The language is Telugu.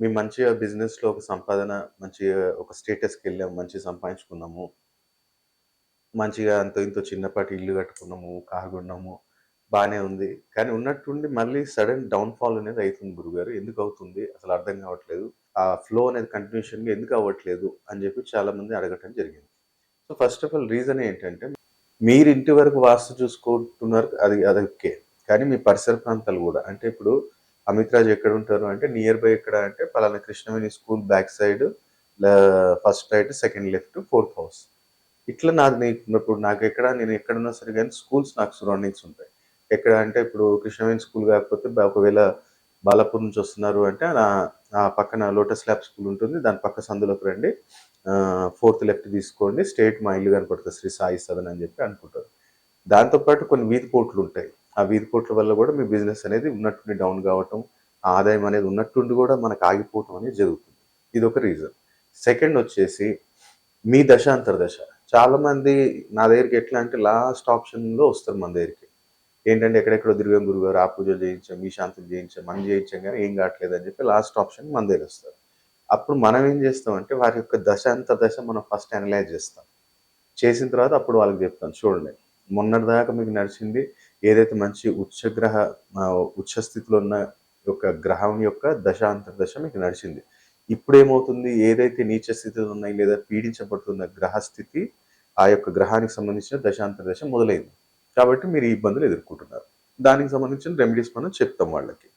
మేము మంచిగా బిజినెస్‌లో ఒక సంపాదన మంచిగా ఒక స్టేటస్‌కెళ్ళాము. మంచిగా సంపాదించుకున్నాము. మంచిగా అంతో ఇంతో చిన్నపాటి ఇల్లు కట్టుకున్నాము. కారు కొన్నాము. బానే ఉంది. కానీ ఉన్నట్టుండి మళ్ళీ సడెన్ డౌన్‌ఫాల్ అనేది అయితుంది గురుగారు. ఎందుకవుతుంది? అసలు అర్థం కావట్లేదు. ఆ ఫ్లో అనేది కంటిన్యూషన్‌గా ఎందుకు అవ్వట్లేదు? అని చెప్పి చాలామంది అడగటం జరిగింది. So, first of all reason ఏంటంటే, మీరు ఇంటి వరకు వాస్తు చూసుకుంటున్నారు. అది ఓకే. కానీ మీ పరిసర ప్రాంతాలు గూడా అంటే ఇప్పుడు అమిత్ రాజ్ ఎక్కడుంటారు అంటే నియర్ బై ఎక్కడ అంటే పలానా కృష్ణవేణి స్కూల్ బ్యాక్ సైడ్ లా first right, second left, fourth house. ఇట్లా ఇప్పుడు నాకెక్కడ నేను ఎక్కడున్నా సరే గానీ స్కూల్స్ నాకు సరౌండింగ్స్ ఉంటాయి. ఎక్కడ అంటే ఇప్పుడు కృష్ణవేణి స్కూల్ కాకపోతే ఒకవేళ బాలాపూర్ నుంచి వస్తున్నారు అంటే ఆ పక్కన లోటస్ ల్యాబ్ స్కూల్ ఉంటుంది. దాని పక్క సందులోకి రండి. ఫోర్త్ లెఫ్ట్ తీసుకోండి. స్ట్రెయిట్ మా ఇల్లు కనపడుతది. శ్రీ సాయి సదన్ అని చెప్పి అనుకుంటారు. దాంతో పాటు కొన్ని వీధి పోర్టులుంటాయి. ఆ వీధి పోర్ట్‌ల వల్ల గూడా మీ బిజినెస్ అనేది ఉన్నట్టుండి డౌన్ గావటం, ఆదాయం అనేది ఉన్నట్టుండి గూడా మనకు ఆగిపోవటం అనేది జరుగుతుంది. ఇదొక రీజన్. సెకండొచ్చేసి మీ దశ, అంతర్దశ. చాలామంది నా దగ్గరికి ఎట్లా అంటే లాస్ట్ ఆప్షన్‌లో వస్తారు మన దగ్గరికి. ఏంటంటే ఎక్కడెక్కడో తిరిగాం గురుగారు, ఆ పూజలు చేయించాం, ఈ శాంతులు చేయించాం, అన్ని చేయించాం గానీ ఏం కావట్లేదని చెప్పి లాస్ట్ ఆప్షన్ మన దగ్గరొస్తారు. అప్పుడు మనం ఏం చేస్తామంటే వారి యొక్క దశ, అంతర్దశ మనం ఫస్ట్ అనలైజ్ చేస్తాం. చేసిన తర్వాత అప్పుడు వాళ్ళకి చెప్తాను. చూడండి, మొన్నటిదాకా మీకు నడిచింది ఏదైతే మంచి ఉచ్చ స్థితిలో ఉన్న యొక్క గ్రహం యొక్క దశ, అంతర్దశ మీకు నడిచింది. ఇప్పుడేమవుతుంది, ఏదైతే నీచ స్థితిలో ఉన్నాయి లేదా పీడించబడుతున్న గ్రహస్థితి, ఆ యొక్క గ్రహానికి సంబంధించిన దశ, అంతర్దశ మొదలైంది. కాబట్టి మీరు ఈ ఇబ్బందులు ఎదుర్కొంటున్నారు. దానికి సంబంధించిన రెమెడీస్ మనం చెప్తాం వాళ్ళకి.